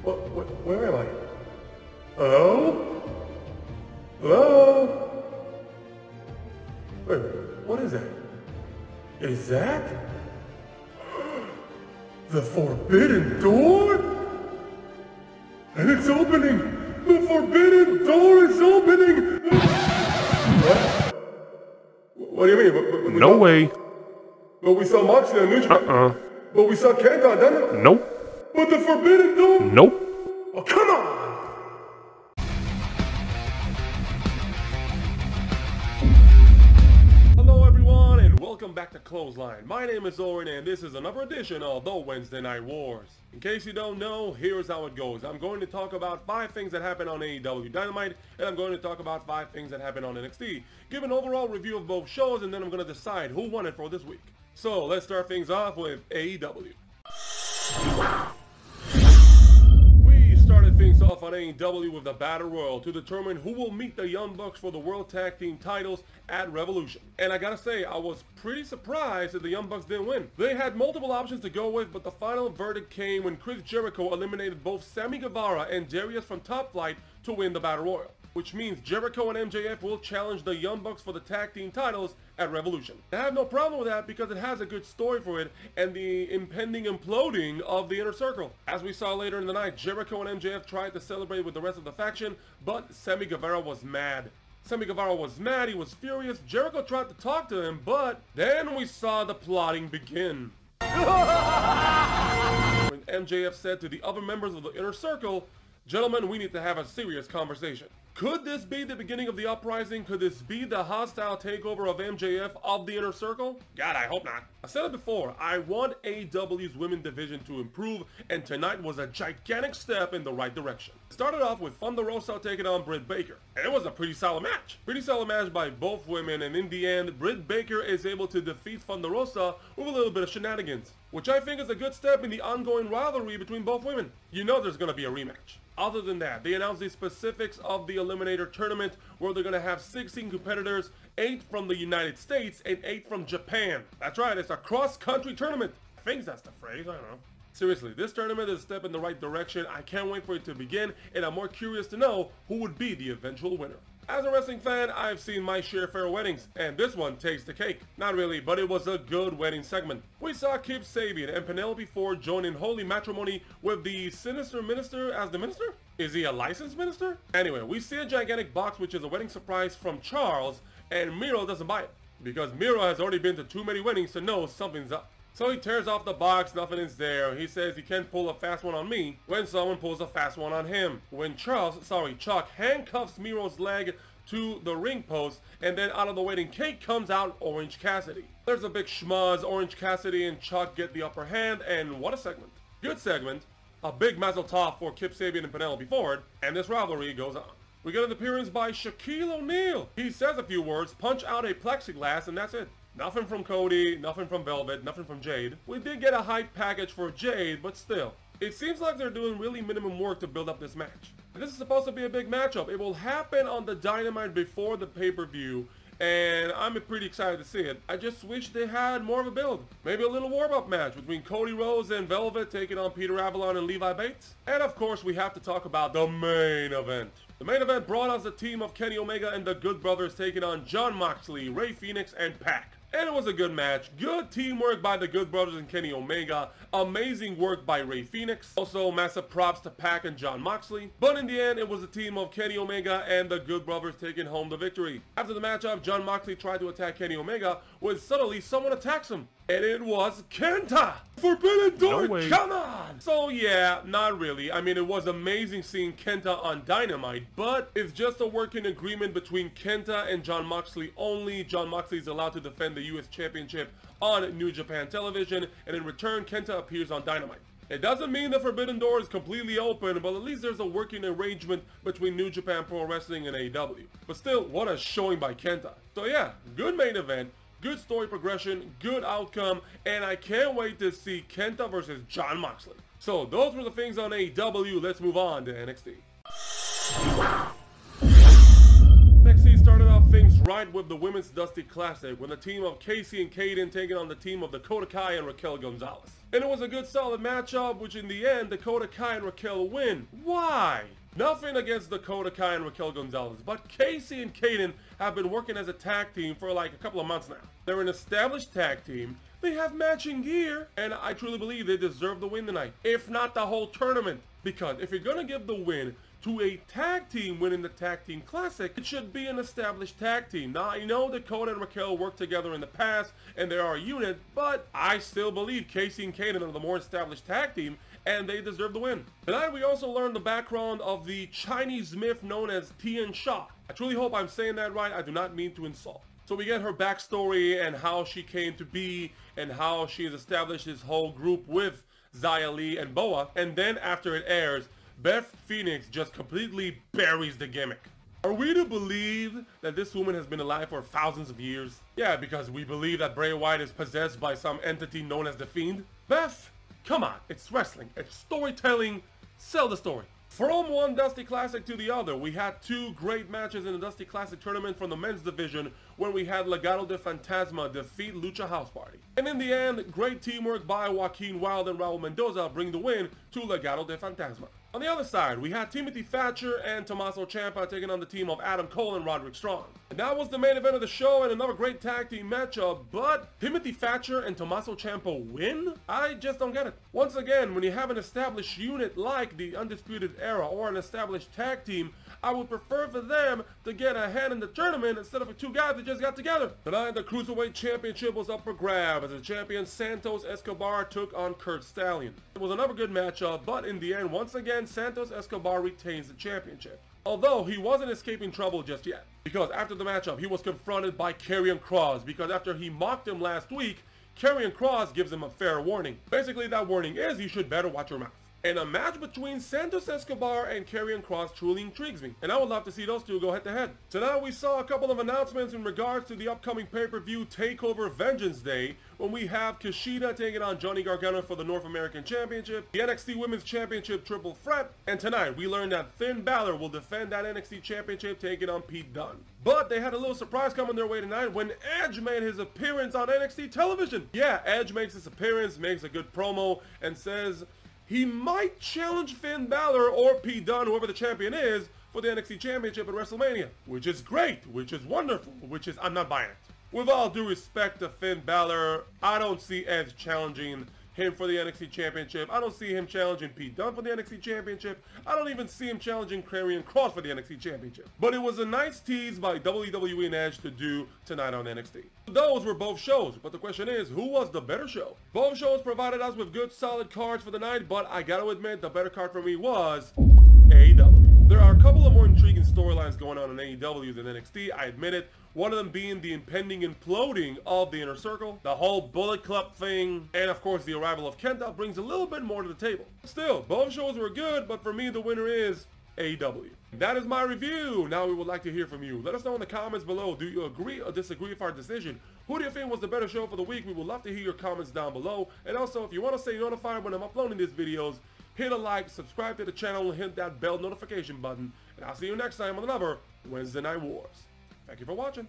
Where am I? Hello? Hello? Wait, what is that? Is that the forbidden door? And it's opening! The forbidden door is opening! What do you mean? No way. But we saw Moxley on New Japan. But we saw Kenta on Dynamite. Nope. But the forbidden door? Nope. Oh, come on! Hello everyone and welcome back to Clothesline. My name is Oren and this is another edition of the Wednesday Night Wars. In case you don't know, here's how it goes. I'm going to talk about 5 things that happened on AEW Dynamite, and I'm going to talk about 5 things that happened on NXT. Give an overall review of both shows, and then I'm going to decide who won it for this week. So let's start things off with AEW. We started things off on AEW with the Battle Royal to determine who will meet the Young Bucks for the World Tag Team titles at Revolution. And I gotta say, I was pretty surprised that the Young Bucks didn't win. They had multiple options to go with, but the final verdict came when Chris Jericho eliminated both Sammy Guevara and Darius from Top Flight to win the Battle Royal, which means Jericho and MJF will challenge the Young Bucks for the tag team titles at Revolution. I have no problem with that because it has a good story for it and the impending imploding of the Inner Circle. As we saw later in the night, Jericho and MJF tried to celebrate with the rest of the faction, but Sammy Guevara was mad. Sammy Guevara was mad, he was furious, Jericho tried to talk to him, but then we saw the plotting begin. When MJF said to the other members of the Inner Circle, "Gentlemen, we need to have a serious conversation." Could this be the beginning of the uprising? Could this be the hostile takeover of MJF of the Inner Circle? God, I hope not. I said it before, I want AEW's women's division to improve, and tonight was a gigantic step in the right direction. It started off with Thunder Rosa taking on Britt Baker, and it was a pretty solid match. Pretty solid match by both women, and in the end, Britt Baker is able to defeat Thunder Rosa with a little bit of shenanigans, which I think is a good step in the ongoing rivalry between both women. You know there's going to be a rematch. Other than that, they announced the specifics of the Eliminator Tournament, where they're going to have 16 competitors, 8 from the United States and 8 from Japan. That's right, it's a cross-country tournament. I think that's the phrase, I don't know. Seriously, this tournament is a step in the right direction. I can't wait for it to begin, and I'm more curious to know who would be the eventual winner. As a wrestling fan, I've seen my share of fair weddings, and this one takes the cake. Not really, but it was a good wedding segment. We saw Kip Sabian and Penelope Ford join in holy matrimony with the Sinister Minister as the minister? Is he a licensed minister? Anyway, we see a gigantic box which is a wedding surprise from Charles, and Miro doesn't buy it, because Miro has already been to too many weddings to know something's up. So he tears off the box, nothing is there. He says he can't pull a fast one on me when someone pulls a fast one on him. When Chuck handcuffs Miro's leg to the ring post, and then out of the wedding cake comes out Orange Cassidy. There's a big schmuzz, Orange Cassidy and Chuck get the upper hand, and what a segment. Good segment, a big mazel tov for Kip Sabian and Penelope Ford, and this rivalry goes on. We get an appearance by Shaquille O'Neal. He says a few words, punch out a plexiglass, and that's it. Nothing from Cody, nothing from Velvet, nothing from Jade. We did get a hype package for Jade, but still. It seems like they're doing really minimum work to build up this match. And this is supposed to be a big matchup. It will happen on the Dynamite before the pay-per-view, and I'm pretty excited to see it. I just wish they had more of a build. Maybe a little warm-up match between Cody Rhodes and Velvet taking on Peter Avalon and Levi Bates. And of course, we have to talk about the main event. The main event brought us a team of Kenny Omega and the Good Brothers taking on Jon Moxley, Rey Fenix, and PAC. And it was a good match. Good teamwork by the Good Brothers and Kenny Omega. Amazing work by Rey Fenix. Also massive props to PAC and Jon Moxley. But in the end, it was a team of Kenny Omega and the Good Brothers taking home the victory. After the matchup, Jon Moxley tried to attack Kenny Omega when suddenly someone attacks him. And it was Kenta! Forbidden Door, no come on! So yeah, not really. I mean, it was amazing seeing Kenta on Dynamite, but it's just a working agreement between Kenta and Jon Moxley only. Jon Moxley is allowed to defend the US Championship on New Japan Television, and in return, Kenta appears on Dynamite. It doesn't mean the Forbidden Door is completely open, but at least there's a working arrangement between New Japan Pro Wrestling and AEW. But still, what a showing by Kenta. So yeah, good main event. Good story progression, good outcome, and I can't wait to see Kenta versus Jon Moxley. So those were the things on AEW. Let's move on to NXT. NXT started off things right with the Women's Dusty Classic, when the team of Casey and Kaden taking on the team of Dakota Kai and Raquel Gonzalez. And it was a good solid matchup, which in the end, Dakota Kai and Raquel win. Why? Nothing against Dakota Kai and Raquel Gonzalez, but Casey and Kaden have been working as a tag team for like a couple of months now. They're an established tag team, they have matching gear, and I truly believe they deserve the win tonight, if not the whole tournament. Because if you're gonna give the win to a tag team winning the Tag Team Classic, it should be an established tag team. Now, I know Dakota and Raquel worked together in the past, and they are a unit, but I still believe Casey and Kaden are the more established tag team, and they deserve the win. Tonight, we also learned the background of the Chinese myth known as TIAN. I truly hope I'm saying that right. I do not mean to insult. So we get her backstory and how she came to be, and how she has established this whole group with Xia Li and Boa, and then after it airs, Beth Phoenix just completely buries the gimmick. Are we to believe that this woman has been alive for thousands of years? Yeah, because we believe that Bray Wyatt is possessed by some entity known as the Fiend? Beth, come on, it's wrestling, it's storytelling, sell the story. From one Dusty Classic to the other, we had two great matches in the Dusty Classic tournament from the men's division when we had Legado de Fantasma defeat Lucha House Party. And in the end, great teamwork by Joaquin Wilde and Raul Mendoza bring the win to Legado de Fantasma. On the other side, we had Timothy Thatcher and Tommaso Ciampa taking on the team of Adam Cole and Roderick Strong. And that was the main event of the show and another great tag team matchup, but Timothy Thatcher and Tommaso Ciampa win? I just don't get it. Once again, when you have an established unit like the Undisputed Era or an established tag team, I would prefer for them to get a hand in the tournament instead of for two guys that just got together. Tonight, the Cruiserweight Championship was up for grabs as the champion Santos Escobar took on Kurt Stallion. It was another good matchup, but in the end, once again, Santos Escobar retains the championship. Although he wasn't escaping trouble just yet, because after the matchup, he was confronted by KROSS, because after he mocked him last week, KROSS gives him a fair warning. Basically, that warning is you should better watch your mouth. And a match between Santos Escobar and KROSS truly intrigues me, and I would love to see those two go head-to-head. Tonight we saw a couple of announcements in regards to the upcoming pay-per-view TakeOver Vengeance Day, when we have Kushida taking on Johnny Gargano for the North American Championship, the NXT Women's Championship Triple Threat, and tonight we learned that Finn Balor will defend that NXT Championship taking on Pete Dunne. But they had a little surprise coming their way tonight when Edge made his appearance on NXT television. Yeah, Edge makes his appearance, makes a good promo, and says he might challenge Finn Balor or Pete Dunne, whoever the champion is, for the NXT Championship at WrestleMania. Which is great, which is wonderful, which is, I'm not buying it. With all due respect to Finn Balor, I don't see Edge challenging him for the NXT Championship. I don't see him challenging Pete Dunne for the NXT Championship. I don't even see him challenging KROSS for the NXT Championship. But it was a nice tease by WWE and Edge to do tonight on NXT. Those were both shows, but the question is, who was the better show? Both shows provided us with good solid cards for the night, but I gotta admit, the better card for me was AEW. There are a couple of more intriguing storylines going on in AEW than NXT, I admit it. One of them being the impending imploding of the Inner Circle, the whole Bullet Club thing, and of course the arrival of Kenta brings a little bit more to the table. Still, both shows were good, but for me the winner is AEW. That is my review. Now we would like to hear from you. Let us know in the comments below. Do you agree or disagree with our decision? Who do you think was the better show for the week? We would love to hear your comments down below. And also, if you want to stay notified when I'm uploading these videos, hit a like, subscribe to the channel, and hit that bell notification button. And I'll see you next time on another Wednesday Night Wars. Thank you for watching.